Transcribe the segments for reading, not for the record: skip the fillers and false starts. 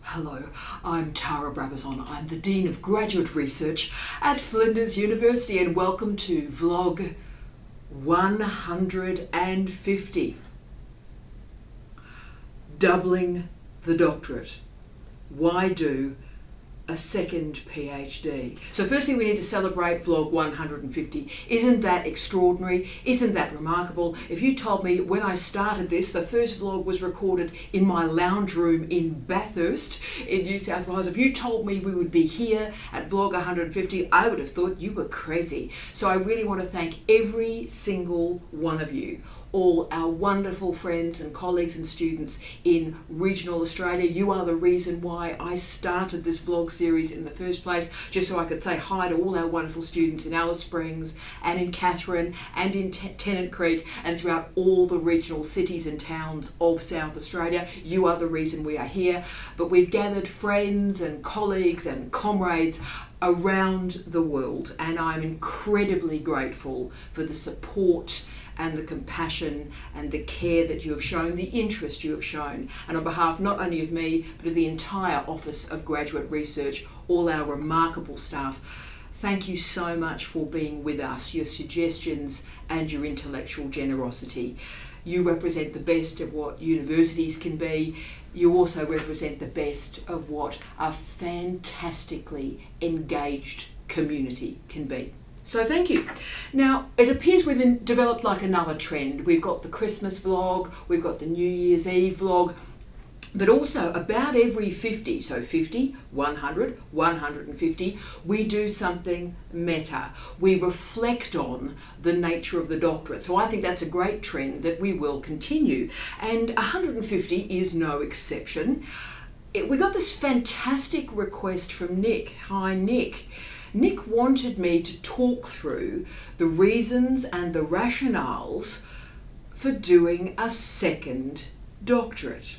Hello, I'm Tara Brabazon. I'm the Dean of Graduate Research at Flinders University, and welcome to vlog 150. Doubling the doctorate. Why do a second PhD? So firstly, we need to celebrate vlog 150. Isn't that extraordinary? Isn't that remarkable? If you told me when I started this, the first vlog was recorded in my lounge room in Bathurst in New South Wales, if you told me we would be here at vlog 150, I would have thought you were crazy. So I really want to thank every single one of you, all our wonderful friends and colleagues and students in regional Australia. You are the reason why I started this vlog series in the first place, just so I could say hi to all our wonderful students in Alice Springs and in Katherine and in Tennant Creek and throughout all the regional cities and towns of South Australia. You are the reason we are here. But we've gathered friends and colleagues and comrades around the world, and I'm incredibly grateful for the support and the compassion and the care that you have shown, the interest you have shown. And on behalf not only of me, but of the entire Office of Graduate Research, all our remarkable staff, thank you so much for being with us, your suggestions and your intellectual generosity. You represent the best of what universities can be. You also represent the best of what a fantastically engaged community can be. So thank you. Now, it appears we've developed like another trend. We've got the Christmas vlog, we've got the New Year's Eve vlog, but also about every 50, so 50, 100, 150, we do something meta. We reflect on the nature of the doctorate. So I think that's a great trend that we will continue. And 150 is no exception. We got this fantastic request from Nick. Hi, Nick. Nick wanted me to talk through the reasons and the rationales for doing a second doctorate.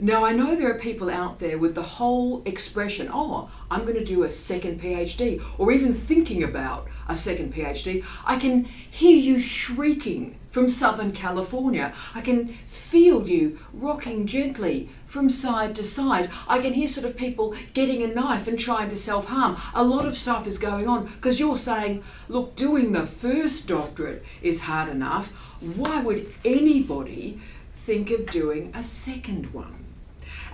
Now, I know there are people out there with the whole expression, oh, I'm going to do a second PhD, or even thinking about a second PhD. I can hear you shrieking from Southern California. I can feel you rocking gently from side to side. I can hear sort of people getting a knife and trying to self-harm. A lot of stuff is going on because you're saying, look, doing the first doctorate is hard enough. Why would anybody think of doing a second one?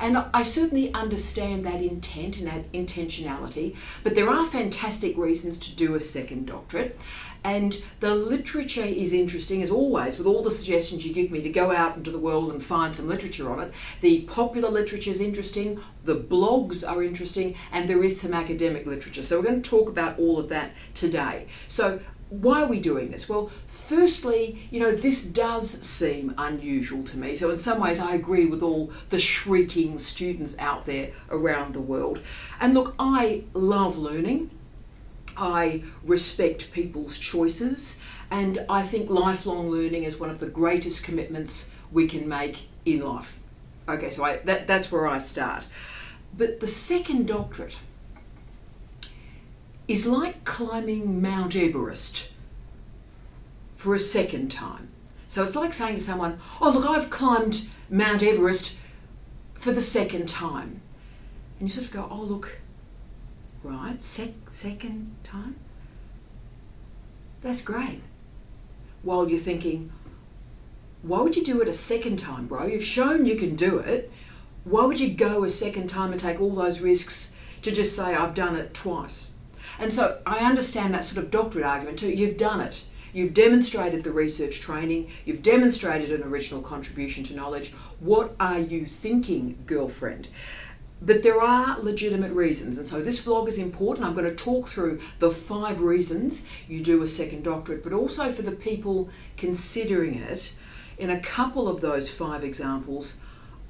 And I certainly understand that intent and that intentionality, but there are fantastic reasons to do a second doctorate. And the literature is interesting, as always, with all the suggestions you give me to go out into the world and find some literature on it. The popular literature is interesting, the blogs are interesting, and there is some academic literature. So we're going to talk about all of that today. So why are we doing this? Well, firstly, this does seem unusual to me. So in some ways, I agree with all the shrieking students out there around the world. And look, I love learning. I respect people's choices. And I think lifelong learning is one of the greatest commitments we can make in life. Okay, so that's where I start. But the second doctorate is like climbing Mount Everest for a second time. So it's like saying to someone, oh look, I've climbed Mount Everest for the second time. And you sort of go, oh look, right, second time? That's great. While you're thinking, why would you do it a second time, bro? You've shown you can do it. Why would you go a second time and take all those risks to just say, I've done it twice? And so I understand that sort of doctorate argument too. You've done it. You've demonstrated the research training. You've demonstrated an original contribution to knowledge. What are you thinking, girlfriend? But there are legitimate reasons. And so this vlog is important. I'm going to talk through the 5 reasons you do a second doctorate, but also for the people considering it. In a couple of those 5 examples,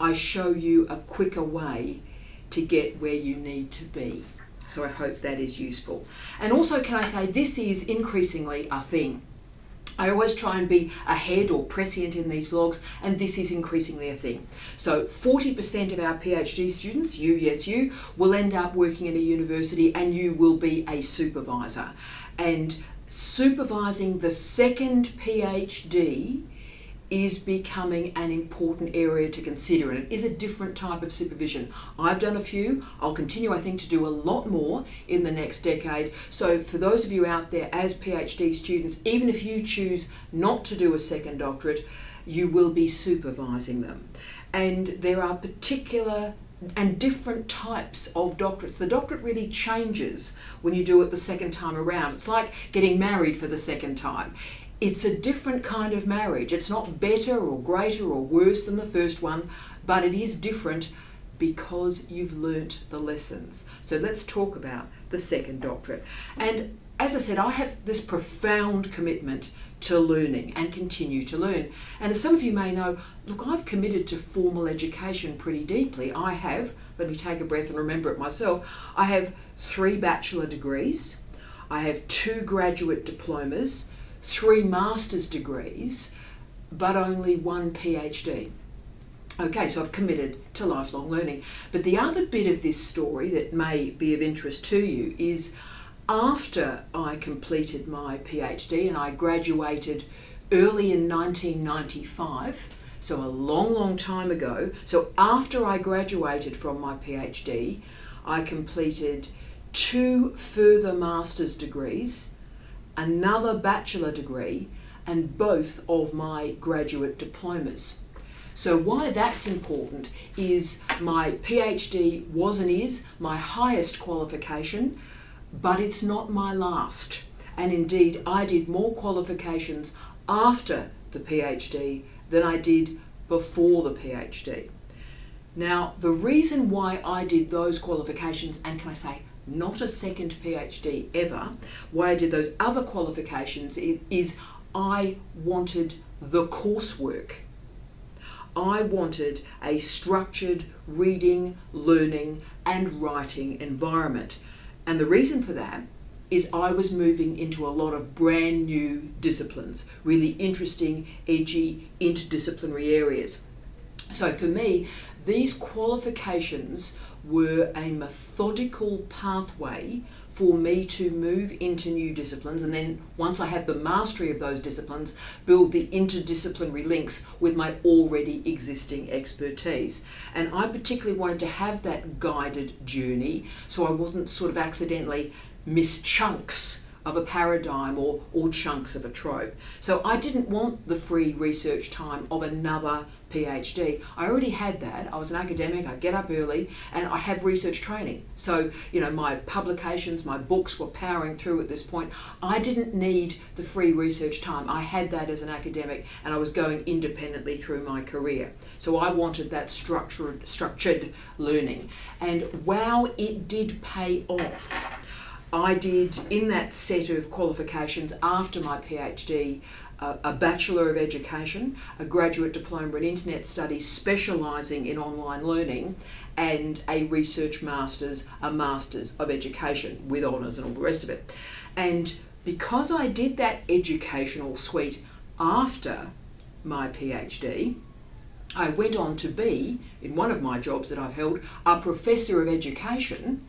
I show you a quicker way to get where you need to be. So I hope that is useful. And also, can I say, this is increasingly a thing. I always try and be ahead or prescient in these vlogs, and this is increasingly a thing. So 40% of our PhD students, you, will end up working in a university, and you will be a supervisor. And supervising the second PhD is becoming an important area to consider, and it is a different type of supervision. I've done a few. I'll continue, I think, to do a lot more in the next decade. So for those of you out there as PhD students, even if you choose not to do a second doctorate, you will be supervising them. And there are particular and different types of doctorates. The doctorate really changes when you do it the second time around. It's like getting married for the second time. It's a different kind of marriage. It's not better or greater or worse than the first one, but it is different because you've learnt the lessons. So let's talk about the second doctorate. And as I said, I have this profound commitment to learning and continue to learn. And as some of you may know, look, I've committed to formal education pretty deeply. I have, let me take a breath and remember it myself, I have 3 bachelor degrees, I have 2 graduate diplomas, 3 master's degrees, but only 1 PhD. Okay, so I've committed to lifelong learning. But the other bit of this story that may be of interest to you is after I completed my PhD, and I graduated early in 1995, so a long, long time ago. So after I graduated from my PhD, I completed 2 further master's degrees, another bachelor degree, and both of my graduate diplomas. So why that's important is my PhD was and is my highest qualification, but it's not my last. And indeed, I did more qualifications after the PhD than I did before the PhD. Now, the reason why I did those qualifications, and can I say, not a second PhD ever, why I did those other qualifications is I wanted the coursework. I wanted a structured reading, learning, and writing environment. And the reason for that is I was moving into a lot of brand new disciplines, really interesting, edgy, interdisciplinary areas. So for me, these qualifications were a methodical pathway for me to move into new disciplines, and then once I had the mastery of those disciplines, build the interdisciplinary links with my already existing expertise. And I particularly wanted to have that guided journey so I wouldn't sort of accidentally miss chunks of a paradigm or chunks of a trope. So I didn't want the free research time of another PhD. I already had that. I was an academic, I get up early, and I have research training. So, you know, my publications, my books were powering through at this point. I didn't need the free research time. I had that as an academic, and I was going independently through my career. So I wanted that structured learning. And wow, it did pay off. I did, in that set of qualifications after my PhD, a Bachelor of Education, a Graduate Diploma in Internet Studies specialising in online learning, and a Research Masters, a Masters of Education with honours and all the rest of it. And because I did that educational suite after my PhD, I went on to be, in one of my jobs that I've held, a Professor of Education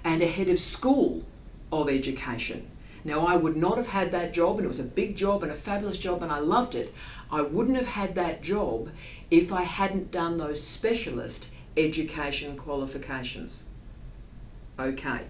and a Head of School of Education. Now, I would not have had that job, and it was a big job and a fabulous job, and I loved it. I wouldn't have had that job if I hadn't done those specialist education qualifications. Okay.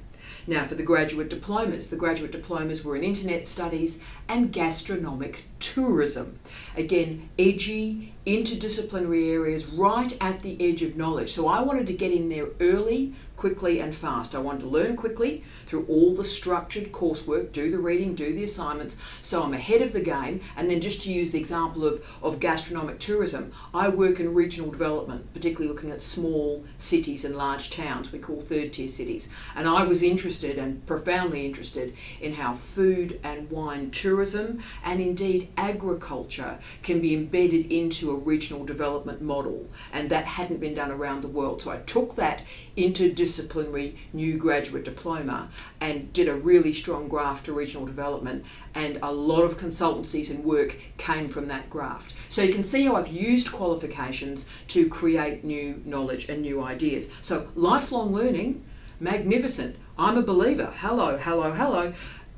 Now, for the graduate diplomas were in Internet Studies and Gastronomic Tourism. Again, edgy, interdisciplinary areas right at the edge of knowledge. So I wanted to get in there early, quickly and fast. I wanted to learn quickly through all the structured coursework, do the reading, do the assignments, so I'm ahead of the game. And then just to use the example of gastronomic tourism, I work in regional development, particularly looking at small cities and large towns we call third-tier cities. And I was interested and profoundly interested in how food and wine tourism and indeed agriculture can be embedded into a regional development model. And that hadn't been done around the world. So I took that interdisciplinary new graduate diploma and did a really strong graft to regional development, and a lot of consultancies and work came from that graft. So you can see how I've used qualifications to create new knowledge and new ideas. So lifelong learning, magnificent. I'm a believer. Hello, hello, hello.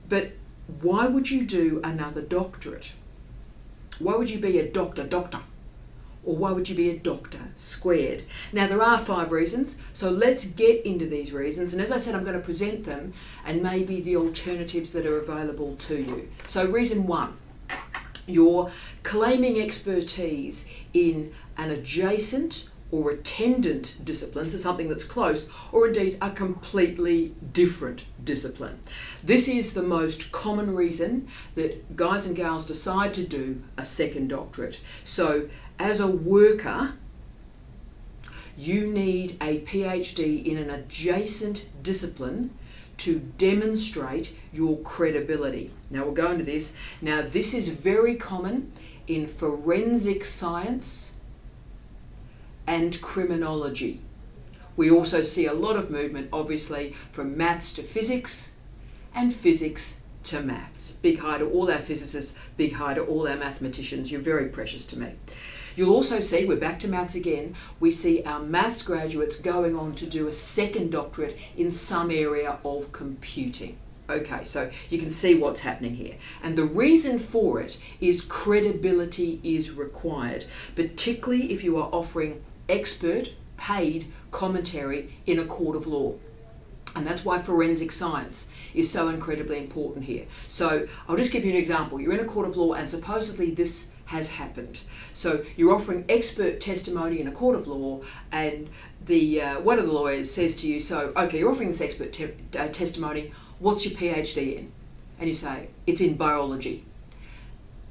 But why would you do another doctorate? Why would you be a doctor? Or why would you be a doctor squared? Now, there are 5 reasons, so let's get into these reasons. And as I said, I'm going to present them and maybe the alternatives that are available to you. So reason 1, you're claiming expertise in an adjacent or attendant discipline, so something that's close, or indeed a completely different discipline. This is the most common reason that guys and gals decide to do a second doctorate. So as a worker, you need a PhD in an adjacent discipline to demonstrate your credibility. Now we'll go into this. Now this is very common in forensic science and criminology. We also see a lot of movement, obviously, from maths to physics and physics to maths. Big hi to all our physicists, big hi to all our mathematicians. You're very precious to me. You'll also see, we're back to maths again, we see our maths graduates going on to do a second doctorate in some area of computing. Okay, so you can see what's happening here. And the reason for it is credibility is required, particularly if you are offering expert, paid commentary in a court of law. And that's why forensic science is so incredibly important here. So I'll just give you an example. You're in a court of law and supposedly this has happened. So you're offering expert testimony in a court of law, and the one of the lawyers says to you, so, okay, you're offering this expert testimony, what's your PhD in? And you say, it's in biology.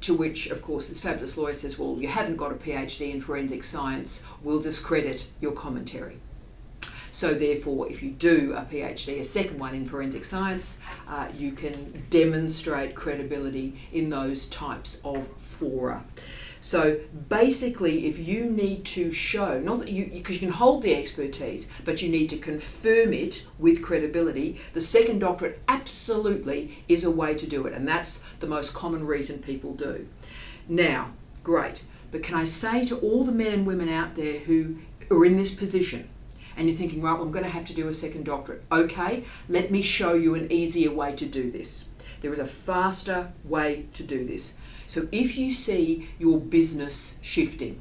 To which, of course, this fabulous lawyer says, well, you haven't got a PhD in forensic science, we'll discredit your commentary. So therefore, if you do a PhD, a second one in forensic science, you can demonstrate credibility in those types of fora. So basically, if you need to show, not that because you can hold the expertise, but you need to confirm it with credibility, the second doctorate absolutely is a way to do it. And that's the most common reason people do. Now, great. But can I say to all the men and women out there who are in this position, and you're thinking, right, well, I'm going to have to do a second doctorate. Okay, let me show you an easier way to do this. There is a faster way to do this. So if you see your business shifting,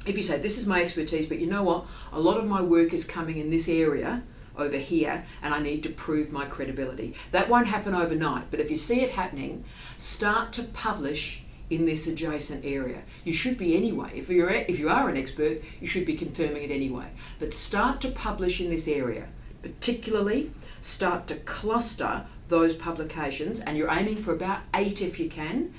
if you say, this is my expertise, but you know what, a lot of my work is coming in this area over here, and I need to prove my credibility. That won't happen overnight, but if you see it happening, start to publish in this adjacent area. You should be anyway. If you are an expert, you should be confirming it anyway. But start to publish in this area. Particularly, start to cluster those publications, and you're aiming for about 8 if you can,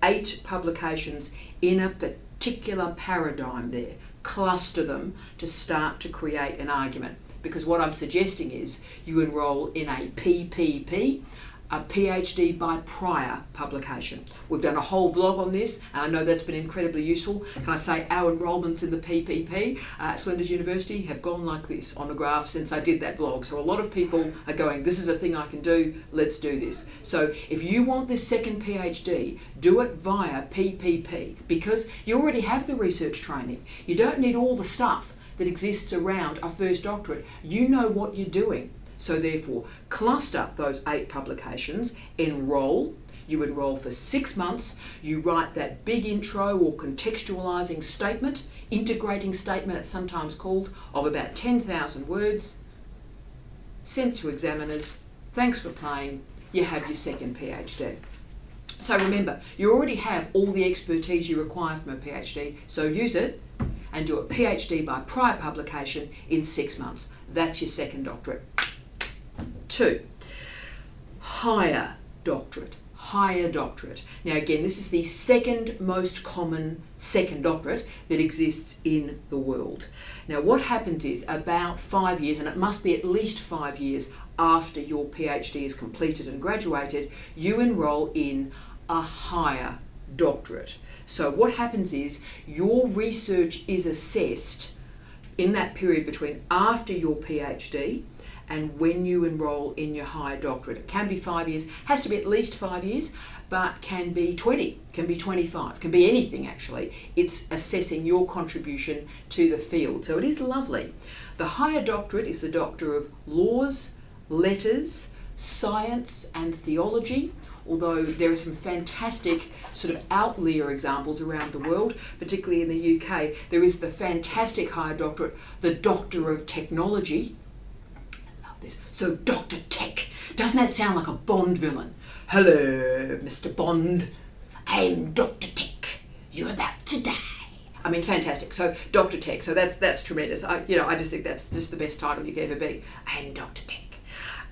8 publications in a particular paradigm there. Cluster them to start to create an argument. Because what I'm suggesting is you enroll in a PPP, a PhD by prior publication. We've done a whole vlog on this, and I know that's been incredibly useful. Can I say our enrolments in the PPP at Flinders University have gone like this on a graph since I did that vlog. So a lot of people are going, this is a thing I can do, let's do this. So if you want this second PhD, do it via PPP, because you already have the research training. You don't need all the stuff that exists around a first doctorate. You know what you're doing. So therefore, cluster those 8 publications, enroll. You enroll for 6 months. You write that big intro or contextualizing statement, integrating statement it's sometimes called, of about 10,000 words. Sent to examiners. Thanks for playing. You have your second PhD. So remember, you already have all the expertise you require from a PhD, so use it and do a PhD by prior publication in 6 months. That's your second doctorate. 2, higher doctorate. Higher doctorate. Now again, this is the second most common second doctorate that exists in the world. Now what happens is about 5 years, and it must be at least 5 years after your PhD is completed and graduated, you enroll in a higher doctorate. So what happens is your research is assessed in that period between after your PhD and when you enroll in your higher doctorate. It can be 5 years, has to be at least 5 years, but can be 20, can be 25, can be anything actually. It's assessing your contribution to the field. So it is lovely. The higher doctorate is the Doctor of Laws, Letters, Science and Theology, although there are some fantastic sort of outlier examples around the world, particularly in the UK. There is the fantastic higher doctorate, the Doctor of Technology. I love this. So Dr. Tech. Doesn't that sound like a Bond villain? Hello, Mr. Bond. I'm Dr. Tech. You're about to die. I mean, fantastic. So Dr. Tech. So that's tremendous. I just think that's just the best title you could ever be. I'm Dr. Tech.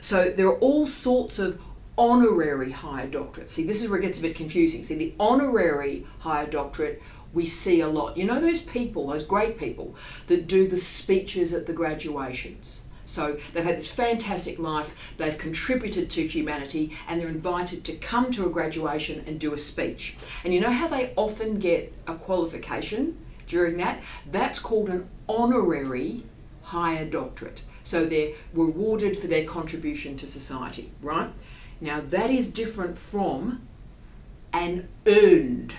So there are all sorts of honorary higher doctorates. See, this is where it gets a bit confusing. See, the honorary higher doctorate we see a lot. You know those people, those great people that do the speeches at the graduations. So they've had this fantastic life, they've contributed to humanity, and they're invited to come to a graduation and do a speech. And you know how they often get a qualification during that? That's called an honorary higher doctorate. So they're rewarded for their contribution to society, right? Now that is different from an earned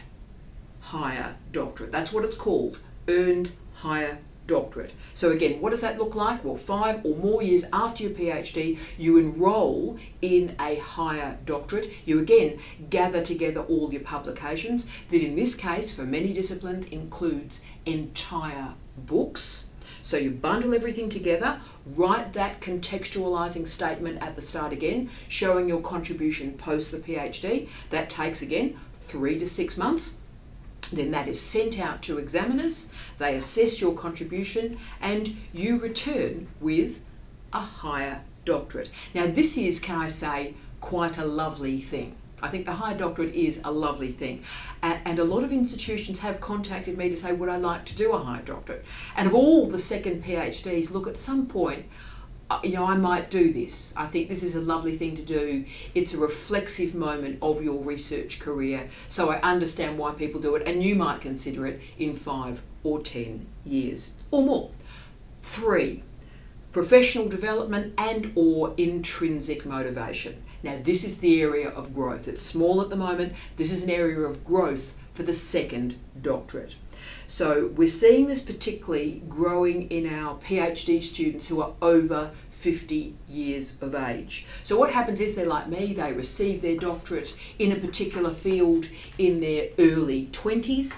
higher doctorate. That's what it's called, earned higher doctorate. So again, what does that look like? Well, 5 or more years after your PhD, you enroll in a higher doctorate. You again gather together all your publications that in this case, for many disciplines, includes entire books. So you bundle everything together, write that contextualising statement at the start again, showing your contribution post the PhD. That takes again 3 to 6 months. Then that is sent out to examiners, they assess your contribution, and you return with a higher doctorate. Now this is, can I say, quite a lovely thing. I think the higher doctorate is a lovely thing. And a lot of institutions have contacted me to say, would I like to do a higher doctorate? And of all the second PhDs, look, at some point, I might do this. I think this is a lovely thing to do. It's a reflexive moment of your research career. So I understand why people do it, and you might consider it in 5 or 10 years or more. 3, professional development and or intrinsic motivation. Now this is the area of growth. It's small at the moment. This is an area of growth for the second doctorate. So we're seeing this particularly growing in our PhD students who are over 50 years of age. So what happens is they're like me, they receive their doctorate in a particular field in their early 20s,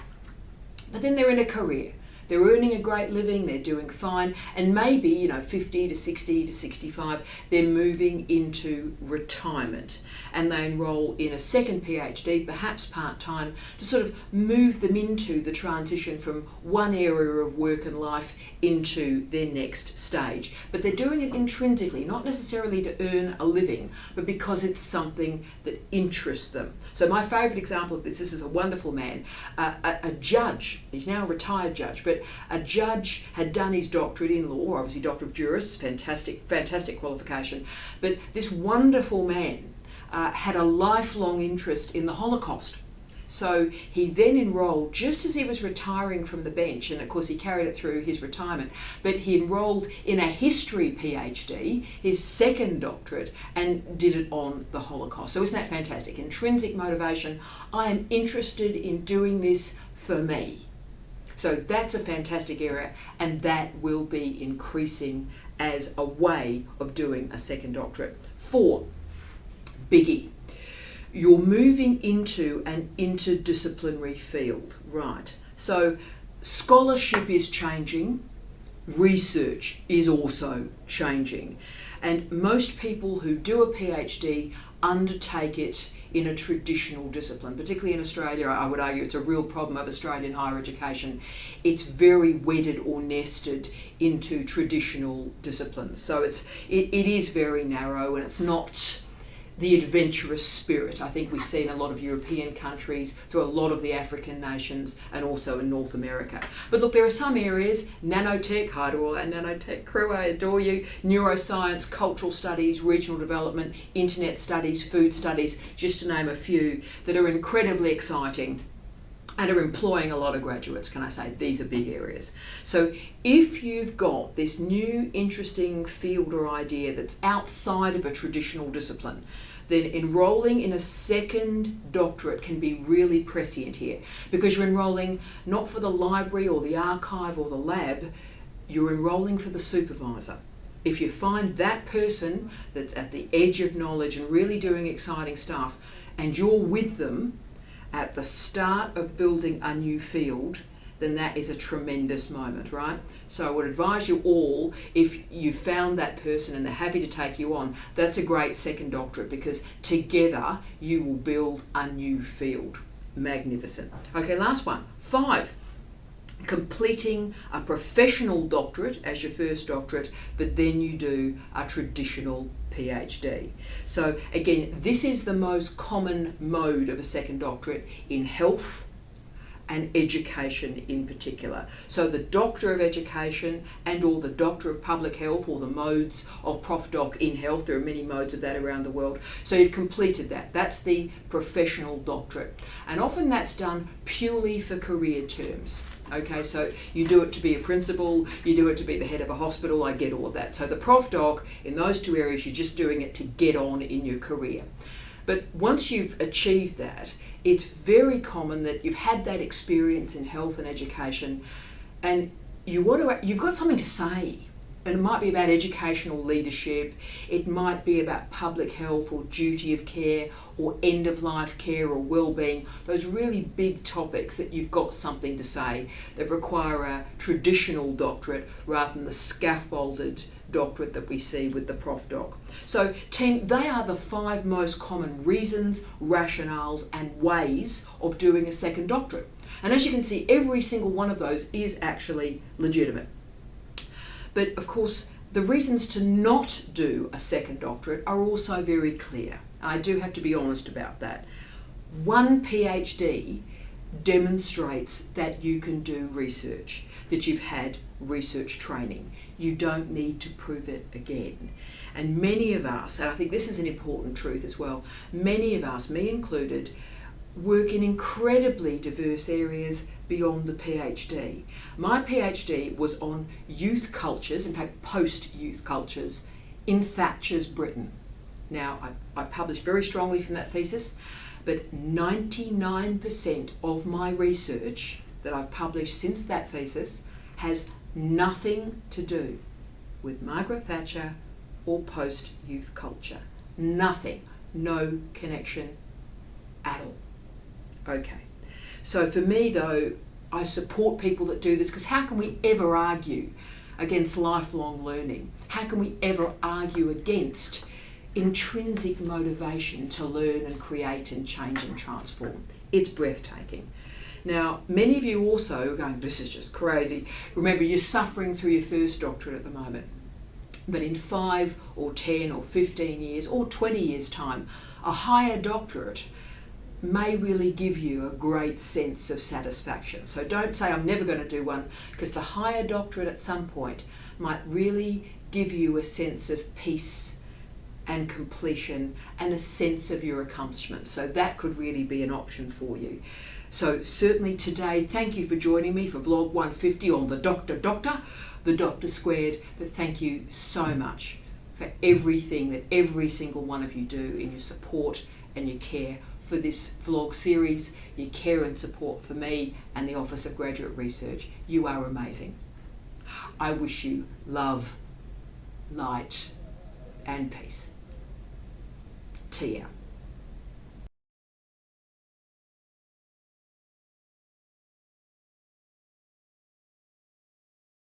but then they're in a career. They're earning a great living, they're doing fine, and maybe, 50 to 60 to 65, they're moving into retirement and they enroll in a second PhD, perhaps part-time, to sort of move them into the transition from one area of work and life into their next stage. But they're doing it intrinsically, not necessarily to earn a living, but because it's something that interests them. So my favourite example of this is a wonderful man, a judge. He's now a retired judge, but a judge had done his doctorate in law, obviously Doctor of Juris, fantastic qualification. But this wonderful man had a lifelong interest in the Holocaust. So he then enrolled just as he was retiring from the bench, and of course he carried it through his retirement, but he enrolled in a history PhD, his second doctorate, and did it on the Holocaust. So isn't that fantastic? Intrinsic motivation. I am interested in doing this for me. So that's a fantastic area, and that will be increasing as a way of doing a second doctorate. 4, biggie. You're moving into an interdisciplinary field, right? So scholarship is changing, research is also changing, and most people who do a PhD undertake it in a traditional discipline, particularly in Australia. I would argue it's a real problem of Australian higher education. It's very wedded or nested into traditional disciplines. So it is very narrow, and it's not the adventurous spirit I think we see in a lot of European countries, through a lot of the African nations, and also in North America. But look, there are some areas, nanotech, hi to all our nanotech crew, I adore you, neuroscience, cultural studies, regional development, internet studies, food studies, just to name a few, that are incredibly exciting and are employing a lot of graduates. Can I say these are big areas? So if you've got this new interesting field or idea that's outside of a traditional discipline, then enrolling in a second doctorate can be really prescient here, because you're enrolling not for the library or the archive or the lab, you're enrolling for the supervisor. If you find that person that's at the edge of knowledge and really doing exciting stuff, and you're with them at the start of building a new field, then that is a tremendous moment, right? So I would advise you all, if you found that person and they're happy to take you on, that's a great second doctorate, because together you will build a new field. Magnificent. Okay, last one. 5. Completing a professional doctorate as your first doctorate, but then you do a traditional PhD. So again, this is the most common mode of a second doctorate in health and education in particular. So the Doctor of Education and or the Doctor of Public Health, or the modes of Prof Doc in health, there are many modes of that around the world. So you've completed that. That's the professional doctorate. And often that's done purely for career terms. Okay, so you do it to be a principal, you do it to be the head of a hospital, I get all of that. So the Prof Doc, in those two areas, you're just doing it to get on in your career. But once you've achieved that, it's very common that you've had that experience in health and education, and you've got something to say. And it might be about educational leadership, it might be about public health or duty of care or end-of-life care or well-being, those really big topics that you've got something to say that require a traditional doctorate rather than the scaffolded doctorate that we see with the Prof Doc. So team, they are the 5 most common reasons, rationales and ways of doing a second doctorate. And as you can see, every single one of those is actually legitimate. But of course, the reasons to not do a second doctorate are also very clear. I do have to be honest about that. One PhD demonstrates that you can do research, that you've had research training. You don't need to prove it again. And many of us, and I think this is an important truth as well, many of us, me included, work in incredibly diverse areas beyond the PhD. My PhD was on youth cultures, in fact post-youth cultures, in Thatcher's Britain. Now, I published very strongly from that thesis, but 99% of my research that I've published since that thesis has nothing to do with Margaret Thatcher or post-youth culture. Nothing. No connection at all. Okay. So for me though, I support people that do this, because how can we ever argue against lifelong learning? How can we ever argue against intrinsic motivation to learn and create and change and transform? It's breathtaking. Now, many of you also are going, this is just crazy. Remember, you're suffering through your first doctorate at the moment. But in 5 or 10 or 15 years or 20 years' time, a higher doctorate may really give you a great sense of satisfaction. So don't say I'm never going to do one, because the higher doctorate at some point might really give you a sense of peace and completion and a sense of your accomplishments. So that could really be an option for you. So certainly today, thank you for joining me for vlog 150 on the the Doctor Squared, but thank you so much for everything that every single one of you do in your support and your care for this vlog series, your care and support for me and the Office of Graduate Research. You are amazing. I wish you love, light and peace. Tea out.